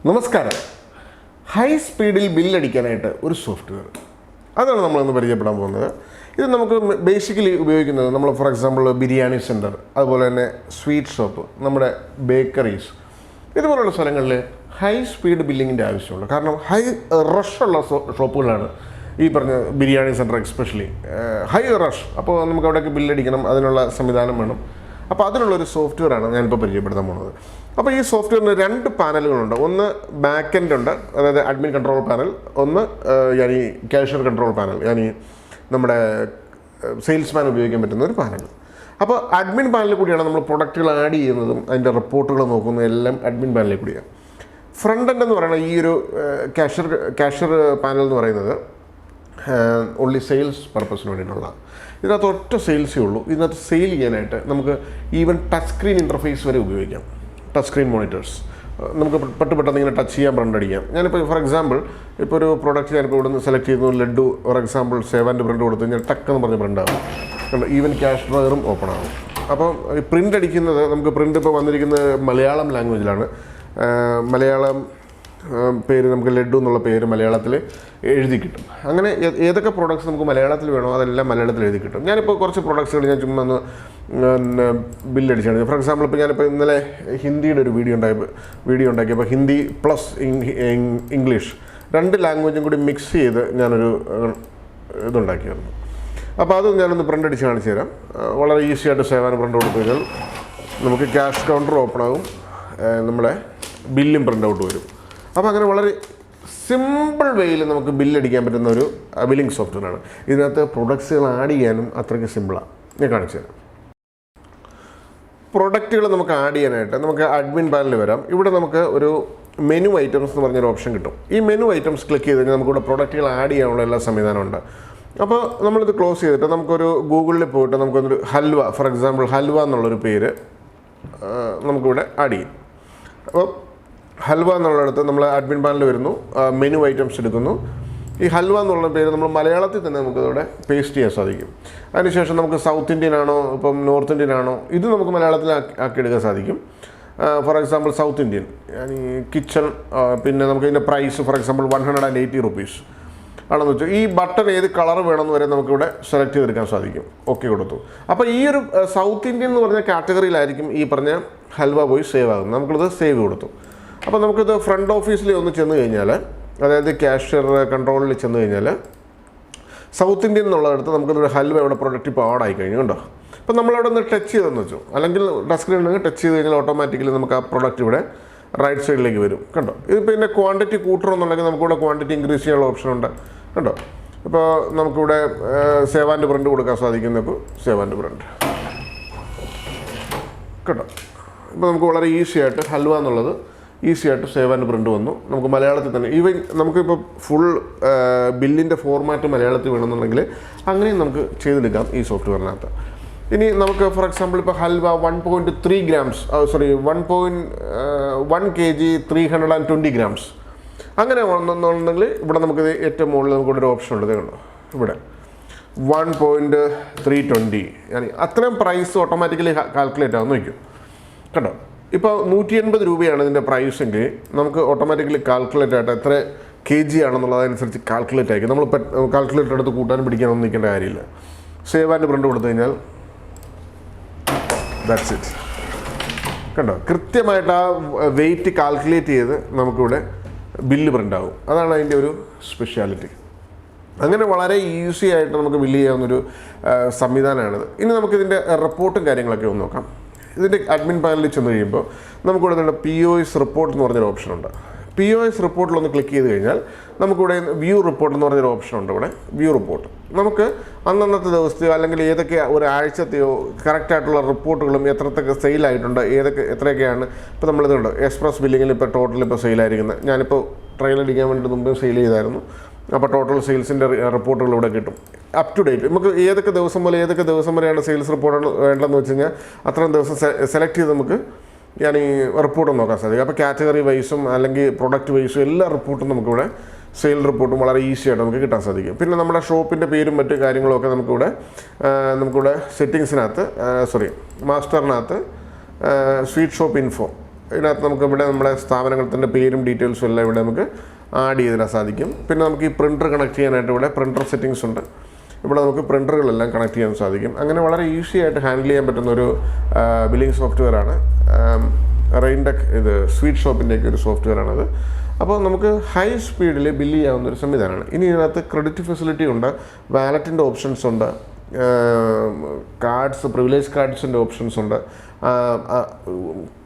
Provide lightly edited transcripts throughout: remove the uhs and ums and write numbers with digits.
നമസ്കാരം. ഹൈ സ്പീഡിൽ ബില്ലടിക്കാനായിട്ട് ഒരു സോഫ്റ്റ്വെയർ, അതാണ് നമ്മളിന്ന് പരിചയപ്പെടാൻ പോകുന്നത്. ഇത് നമുക്ക് ബേസിക്കലി ഉപയോഗിക്കുന്നത് നമ്മൾ ഫോർ എക്സാമ്പിൾ ബിരിയാണി സെൻറ്റർ, അതുപോലെ തന്നെ സ്വീറ്റ് ഷോപ്പ്, നമ്മുടെ ബേക്കറീസ്, ഇതുപോലുള്ള സ്ഥലങ്ങളിൽ ഹൈ സ്പീഡ് ബില്ലിങ്ങിൻ്റെ ആവശ്യമുള്ളൂ. കാരണം ഹൈ റഷുള്ള ഷോപ്പുകളാണ് ഈ പറഞ്ഞ biryani centre especially high rush. അപ്പോൾ നമുക്ക് അവിടേക്ക് ബില്ലടിക്കണം, അതിനുള്ള സംവിധാനം വേണം. അപ്പോൾ അതിനുള്ളൊരു സോഫ്റ്റ്വെയറാണ് ഞാനിപ്പോൾ പരിചയപ്പെടുത്താൻ പോകുന്നത്. അപ്പോൾ ഈ സോഫ്റ്റ്വെയറിന് രണ്ട് പാനലുകളുണ്ട്. ഒന്ന് ബാക്ക് എൻഡ് ഉണ്ട്, അതായത് അഡ്മിൻ കൺട്രോൾ പാനൽ. ഒന്ന് ഈ ക്യാഷ്യർ കൺട്രോൾ പാനൽ, ഈ നമ്മുടെ സെയിൽസ്മാൻ ഉപയോഗിക്കാൻ പറ്റുന്ന ഒരു പാനൽ. അപ്പോൾ അഡ്മിൻ പാനലിൽ കൂടിയാണ് നമ്മൾ പ്രൊഡക്റ്റുകൾ ആഡ് ചെയ്യുന്നതും അതിൻ്റെ റിപ്പോർട്ടുകൾ നോക്കുന്നതും എല്ലാം അഡ്മിൻ പാനലിൽ കൂടിയാണ്. ഫ്രണ്ട് എൻഡ് എന്ന് പറയുന്നത് ഈ ഒരു ക്യാഷ്യർ പാനൽ എന്ന് പറയുന്നത് ഓൺലി സെയിൽസ് പർപ്പസിന് വേണ്ടിയിട്ടുള്ള. ഇതിനകത്ത് ഒറ്റ സെയിൽസേ ഉള്ളൂ. ഇതിനകത്ത് സെയിൽ ചെയ്യാനായിട്ട് നമുക്ക് ഈവൻ ടച്ച് സ്ക്രീൻ ഇൻ്റർഫേസ് വരെ ഉപയോഗിക്കാം. ടച്ച് സ്ക്രീൻ മോണിറ്റേഴ്സ് നമുക്ക് പെട്ടെന്ന് ഇങ്ങനെ ടച്ച് ചെയ്യാൻ പ്രിൻ്റ് അടിക്കാം. ഞാനിപ്പോൾ ഫോർ എക്സാമ്പിൾ ഇപ്പോൾ ഒരു പ്രോഡക്റ്റ് ഞാനിപ്പോൾ ഇവിടെ നിന്ന് സെലക്ട് ചെയ്യുന്നു, ലഡ്ഡു ഫോർ എക്സാമ്പിൾ സേവാൻ്റെ പ്രിൻ്റ് കൊടുത്തു കഴിഞ്ഞാൽ ടക്കെന്ന് പറഞ്ഞ് പ്രിൻ്റ് ആകും. ഈവൻ ക്യാഷ് ഡ്രോയറും ഓപ്പൺ ആകും. അപ്പം ഈ പ്രിൻ്റ് അടിക്കുന്നത് നമുക്ക് പ്രിൻ്റ് ഇപ്പോൾ വന്നിരിക്കുന്നത് മലയാളം ലാംഗ്വേജിലാണ്. മലയാളം പേര് നമുക്ക് ലഡ്ഡു എന്നുള്ള പേര് മലയാളത്തിൽ എഴുതി കിട്ടും. അങ്ങനെ ഏതൊക്കെ പ്രോഡക്റ്റ്സ് നമുക്ക് മലയാളത്തിൽ വേണോ അതെല്ലാം മലയാളത്തിൽ എഴുതി കിട്ടും. ഞാനിപ്പോൾ കുറച്ച് പ്രോഡക്റ്റ്സുകൾ ഞാൻ ചുമ്മാ ഒന്ന് ബില്ലടിച്ചാണ്. ഫോർ എക്സാമ്പിൾ ഇപ്പോൾ ഞാനിപ്പോൾ ഇന്നലെ ഹിന്ദിയുടെ ഒരു വീഡിയോ ഉണ്ടാക്കിയപ്പോൾ ഹിന്ദി പ്ലസ് ഇംഗ്ലീഷ് രണ്ട് ലാംഗ്വേജും കൂടി മിക്സ് ചെയ്ത് ഞാനൊരു ഇതുണ്ടാക്കിയായിരുന്നു. അപ്പോൾ അത് ഞാനൊന്ന് പ്രിൻ്റ് അടിച്ച് കാണിച്ചു തരാം. വളരെ ഈസി ആയിട്ട് സേവനം പ്രിൻ്റ് കൊടുത്തു കഴിഞ്ഞാൽ നമുക്ക് ക്യാഷ് കൗണ്ടർ ഓപ്പൺ ആകും, നമ്മുടെ ബില്ലും പ്രിൻ്റ് ഔട്ട് വരും. അപ്പോൾ അങ്ങനെ വളരെ സിമ്പിൾ വേയിൽ നമുക്ക് ബില്ലടിക്കാൻ പറ്റുന്ന ഒരു ബില്ലിംഗ് സോഫ്റ്റ്വെയറാണ്. ഇതിനകത്ത് പ്രൊഡക്ട്സുകൾ ആഡ് ചെയ്യാനും അത്രയ്ക്ക് സിമ്പിളാണ്. ഞാൻ കാണിച്ചു തരാം. പ്രൊഡക്റ്റുകൾ നമുക്ക് ആഡ് ചെയ്യാനായിട്ട് നമുക്ക് അഡ്മിൻ പാനലിൽ വരാം. ഇവിടെ നമുക്ക് ഒരു മെനു ഐറ്റംസ് എന്ന് പറഞ്ഞൊരു ഓപ്ഷൻ കിട്ടും. ഈ മെനു ഐറ്റംസ് ക്ലിക്ക് ചെയ്ത് കഴിഞ്ഞാൽ നമുക്കിവിടെ പ്രൊഡക്റ്റുകൾ ആഡ് ചെയ്യാനുള്ള എല്ലാ സംവിധാനമുണ്ട്. അപ്പോൾ നമ്മളിത് ക്ലോസ് ചെയ്തിട്ട് നമുക്കൊരു ഗൂഗിളിൽ പോയിട്ട് നമുക്കൊരു ഹൽവ, ഫോർ എക്സാമ്പിൾ ഹൽവ എന്നുള്ളൊരു പേര് നമുക്കിവിടെ ആഡ് ചെയ്യും. അപ്പോൾ ഹൽവ എന്നുള്ളിടത്ത് നമ്മൾ അഡ്മിൻ പാനലിൽ വരുന്നു, മെനു ഐറ്റംസ് എടുക്കുന്നു. ഈ ഹൽവ എന്നുള്ള പേര് നമ്മൾ മലയാളത്തിൽ തന്നെ നമുക്കിവിടെ പേസ്റ്റ് ചെയ്യാൻ സാധിക്കും. അതിനുശേഷം നമുക്ക് സൗത്ത് ഇന്ത്യൻ ആണോ ഇപ്പം നോർത്ത് ഇന്ത്യൻ ആണോ ഇത് നമുക്ക് മലയാളത്തിൽ ആക്കിയെടുക്കാൻ സാധിക്കും. For example south Indian kitchen, പിന്നെ നമുക്ക് ഇതിൻ്റെ പ്രൈസ് ഫോർ എക്സാമ്പിൾ 180 rupees ആണെന്ന് വെച്ചാൽ ഈ ബട്ടൺ ഏത് കളർ വേണമെന്ന് വരെ നമുക്കിവിടെ സെലക്ട് ചെയ്തെടുക്കാൻ സാധിക്കും. ഓക്കെ കൊടുത്തു. അപ്പോൾ ഈ ഒരു സൗത്ത് ഇന്ത്യൻ എന്ന് പറഞ്ഞ കാറ്റഗറിയിലായിരിക്കും ഈ പറഞ്ഞ ഹൽവ പോയി സേവ് ആകുന്നത്. നമുക്കിത് സേവ് കൊടുത്തു. അപ്പോൾ നമുക്കിത് ഫ്രണ്ട് ഓഫീസിൽ ഒന്ന് ചെന്ന് കഴിഞ്ഞാൽ, അതായത് ക്യാഷ്യർ കൺട്രോളിൽ ചെന്ന് കഴിഞ്ഞാൽ സൗത്ത് ഇന്ത്യൻ എന്നുള്ളടത്ത് നമുക്കിതൊരു ഹൽവ ഇവിടെ പ്രൊഡക്റ്റ് ഇപ്പോൾ ആഡായി കഴിഞ്ഞു. കണ്ടോ? അപ്പോൾ നമ്മളവിടെ ഒന്ന് ടച്ച് ചെയ്തെന്ന് വെച്ചു, അല്ലെങ്കിൽ ടച്ച് സ്ക്രീൻ ഉണ്ടെങ്കിൽ ടച്ച് ചെയ്ത് കഴിഞ്ഞാൽ ഓട്ടോമാറ്റിക്കലി നമുക്ക് ആ പ്രൊഡക്റ്റ് ഇവിടെ റൈറ്റ് സൈഡിലേക്ക് വരും. കണ്ടോ? ഇതിപ്പോൾ ഇതിൻ്റെ ക്വാണ്ടിറ്റി കൂട്ടണമെന്നുണ്ടെങ്കിൽ നമുക്കിവിടെ ക്വാണ്ടിറ്റി ഇൻക്രീസ് ചെയ്യാനുള്ള ഓപ്ഷൻ ഉണ്ട്. കണ്ടോ? ഇപ്പോൾ നമുക്കിവിടെ സേവ് ആൻഡ് പ്രിൻ്റ് കൊടുക്കാൻ സാധിക്കുന്ന, ഇപ്പോൾ സേവ് ആൻഡ് പ്രിൻ്റ് കേട്ടോ. ഇപ്പോൾ നമുക്ക് വളരെ ഈസി ആയിട്ട് ഹൽവ എന്നുള്ളത് ഈസി ആയിട്ട് സേവ് ആൻഡ് പ്രിൻ്റ് വന്നു. നമുക്ക് മലയാളത്തിൽ തന്നെ ഈവൻ നമുക്കിപ്പോൾ ഫുൾ ബില്ലിൻ്റെ ഫോർമാറ്റ് മലയാളത്തിൽ വേണമെന്നുണ്ടെങ്കിൽ അങ്ങനെയും നമുക്ക് ചെയ്തെടുക്കാം ഈ സോഫ്റ്റ്വെയറിനകത്ത്. ഇനി നമുക്ക് ഫോർ എക്സാമ്പിൾ ഇപ്പോൾ ഹൽവ 1.3 grams 1 kg 320 grams അങ്ങനെ വന്നെന്നുണ്ടെങ്കിൽ ഇവിടെ നമുക്കിത് ഏറ്റവും മുകളിൽ നമുക്കിവിടെ ഒരു ഓപ്ഷൻ ഉണ്ട്. കണ്ടോ? ഇവിടെ 1.320 അത്രയും പ്രൈസ് ഓട്ടോമാറ്റിക്കലി കാൽക്കുലേറ്റ് ആകുന്ന വയ്ക്കും. കേട്ടോ? ഇപ്പോൾ 180 രൂപയാണ് ഇതിൻ്റെ പ്രൈസെങ്കിൽ നമുക്ക് ഓട്ടോമാറ്റിക്കലി കാൽക്കുലേറ്റ് ആയിട്ട് എത്ര kg ആണെന്നുള്ളതനുസരിച്ച് കാൽക്കുലേറ്റ് ആയിരിക്കും. നമ്മൾ കാൽക്കുലേറ്റർ എടുത്ത് കൂട്ടാനും പിടിക്കാനൊന്നും നിൽക്കേണ്ട കാര്യമില്ല. സേവ് ആൻഡ് പ്രിൻ്റ് കൊടുത്തു കഴിഞ്ഞാൽ ദാറ്റ്സ് ഇറ്റ്. കണ്ടോ? കൃത്യമായിട്ട് ആ വെയിറ്റ് കാൽക്കുലേറ്റ് ചെയ്ത് നമുക്കിവിടെ ബില്ല് പ്രിൻ്റ് ആകും. അതാണ് അതിൻ്റെ ഒരു സ്പെഷ്യാലിറ്റി. അങ്ങനെ വളരെ ഈസി ആയിട്ട് നമുക്ക് ബില്ല് ചെയ്യാവുന്നൊരു സംവിധാനമാണിത്. ഇനി നമുക്കിതിൻ്റെ റിപ്പോർട്ടും കാര്യങ്ങളൊക്കെ ഒന്ന് നോക്കാം. ഇതിൻ്റെ അഡ്മിൻ പാനലിൽ ചെന്ന് കഴിയുമ്പോൾ നമുക്കിവിടെ നിന്ന് POS റിപ്പോർട്ട് എന്ന് പറഞ്ഞൊരു ഓപ്ഷനുണ്ട്. POS റിപ്പോർട്ടിലൊന്ന് ക്ലിക്ക് ചെയ്ത് കഴിഞ്ഞാൽ നമുക്കിവിടെ വ്യൂ റിപ്പോർട്ട് എന്ന് പറഞ്ഞൊരു ഓപ്ഷനുണ്ട്. ഇവിടെ വ്യൂ റിപ്പോർട്ട് നമുക്ക് അന്നന്നത്തെ ദിവസത്തെയോ അല്ലെങ്കിൽ ഏതൊക്കെ ഒരാഴ്ചത്തെയോ കറക്റ്റായിട്ടുള്ള റിപ്പോർട്ടുകളും എത്രത്തൊക്കെ സെയിലായിട്ടുണ്ട്, എത്രയൊക്കെയാണ്. ഇപ്പോൾ നമ്മളിതുണ്ട് എക്സ്പ്രസ് ബില്ലിങ്ങിൽ ഇപ്പോൾ ടോട്ടൽ ഇപ്പോൾ സെയിലായിരിക്കുന്നത്. ഞാനിപ്പോൾ ട്രെയിൻ അടിക്കാൻ വേണ്ടിയിട്ട് മുമ്പ് സെയിൽ ചെയ്തായിരുന്നു. അപ്പോൾ ടോട്ടൽ സെയിൽസിൻ്റെ റിപ്പോർട്ടുകൾ ഇവിടെ കിട്ടും അപ് ടു ഡേറ്റ്. നമുക്ക് ഏതൊക്കെ ദിവസം മുതൽ ഏതൊക്കെ ദിവസം വരെയാണ് സെയിൽസ് റിപ്പോർട്ട് വേണ്ടതെന്ന് വെച്ച് കഴിഞ്ഞാൽ അത്രയും ദിവസം സെലക്ട് ചെയ്ത് നമുക്ക് ഈ റിപ്പോർട്ടും നോക്കാൻ സാധിക്കും. അപ്പോൾ കാറ്റഗറി വൈസും അല്ലെങ്കിൽ പ്രൊഡക്റ്റ് വൈസും എല്ലാ റിപ്പോർട്ടും നമുക്കിവിടെ സെയിൽ റിപ്പോർട്ടും വളരെ ഈസി ആയിട്ട് നമുക്ക് കിട്ടാൻ സാധിക്കും. പിന്നെ നമ്മുടെ ഷോപ്പിൻ്റെ പേരും മറ്റു കാര്യങ്ങളൊക്കെ നമുക്കിവിടെ സെറ്റിങ്സിനകത്ത് മാസ്റ്ററിനകത്ത് സ്വീറ്റ് ഷോപ്പ് ഇൻഫോ ഇതിനകത്ത് നമുക്ക് ഇവിടെ നമ്മുടെ സ്ഥാപനങ്ങളുടെ പേരും ഡീറ്റെയിൽസും എല്ലാം ഇവിടെ നമുക്ക് ആഡ് ചെയ്തിടാൻ സാധിക്കും. പിന്നെ നമുക്ക് ഈ പ്രിൻ്റർ കണക്ട് ചെയ്യാനായിട്ട് ഇവിടെ പ്രിൻ്റർ സെറ്റിങ്സ് ഉണ്ട്. ഇവിടെ നമുക്ക് പ്രിൻ്ററുകളെല്ലാം കണക്ട് ചെയ്യാൻ സാധിക്കും. അങ്ങനെ വളരെ ഈസി ആയിട്ട് ഹാൻഡിൽ ചെയ്യാൻ പറ്റുന്നൊരു ബില്ലിംഗ് സോഫ്റ്റ്വെയറാണ് റെയിൻടെക്. ഇത് സ്വീറ്റ് ഷോപ്പിൻ്റെയൊക്കെ ഒരു സോഫ്റ്റ്വെയറാണത്. അപ്പോൾ നമുക്ക് ഹൈ സ്പീഡിൽ ബില്ല് ചെയ്യാവുന്നൊരു സംവിധാനമാണ്. ഇനി ഇതിനകത്ത് ക്രെഡിറ്റ് ഫെസിലിറ്റി ഉണ്ട്, വാലറ്റിൻ്റെ ഓപ്ഷൻസ് ഉണ്ട്, കാർഡ്സ്, പ്രിവിലേജ് കാർഡ്സിൻ്റെ ഓപ്ഷൻസ് ഉണ്ട്,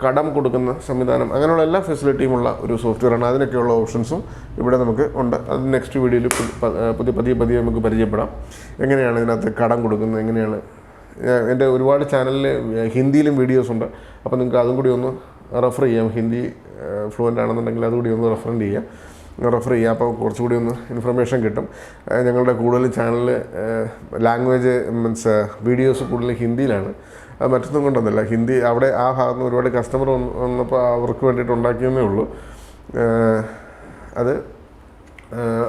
കടം കൊടുക്കുന്ന സംവിധാനം, അങ്ങനെയുള്ള എല്ലാ ഫെസിലിറ്റിയുമുള്ള ഒരു സോഫ്റ്റ്വെയറാണ്. അതിനൊക്കെയുള്ള ഓപ്ഷൻസും ഇവിടെ നമുക്ക് ഉണ്ട്. അത് നെക്സ്റ്റ് വീഡിയോയിൽ പതിയെ നമുക്ക് പരിചയപ്പെടാം. എങ്ങനെയാണ് ഇതിനകത്ത് കടം കൊടുക്കുന്നത്, എങ്ങനെയാണ്. എൻ്റെ ഒരുപാട് ചാനലിൽ ഹിന്ദിയിലും വീഡിയോസ് ഉണ്ട്. അപ്പോൾ നിങ്ങൾക്ക് അതും കൂടി ഒന്ന് റെഫർ ചെയ്യാം. ഹിന്ദി ഫ്ലുവൻ്റ് ആണെന്നുണ്ടെങ്കിൽ അതുകൂടി ഒന്ന് റെഫർ ചെയ്യുക. അപ്പോൾ കുറച്ചുകൂടി ഒന്ന് ഇൻഫർമേഷൻ കിട്ടും. ഞങ്ങളുടെ കൂടുതൽ ചാനലിൽ ലാംഗ്വേജ് മീൻസ് വീഡിയോസ് കൂടുതൽ ഹിന്ദിയിലാണ്. അത് മറ്റൊന്നും കൊണ്ടൊന്നുമില്ല, ഹിന്ദി അവിടെ ആ ഭാഗത്ത് നിന്ന് ഒരുപാട് കസ്റ്റമർ വന്നപ്പോൾ അവർക്ക് വേണ്ടിയിട്ട് ഉണ്ടാക്കിയെന്നേ ഉള്ളൂ അത്.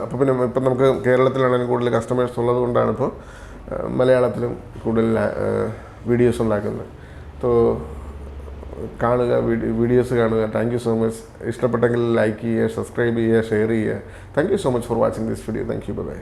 അപ്പോൾ പിന്നെ ഇപ്പം നമുക്ക് കേരളത്തിലാണെങ്കിലും കൂടുതൽ കസ്റ്റമേഴ്സ് ഉള്ളത് കൊണ്ടാണ് ഇപ്പോൾ മലയാളത്തിലും കൂടുതൽ വീഡിയോസ് ഉണ്ടാക്കുന്നത്. അപ്പോൾ കാണുക, വീഡിയോസ് കാണുക. Thank you so much. ഇഷ്ടപ്പെട്ടെങ്കിൽ ലൈക്ക് ചെയ്യുക, സബ്സ്ക്രൈബ് ചെയ്യുക, ഷെയർ ചെയ്യുക. Thank you so much for watching this video. Thank you. By.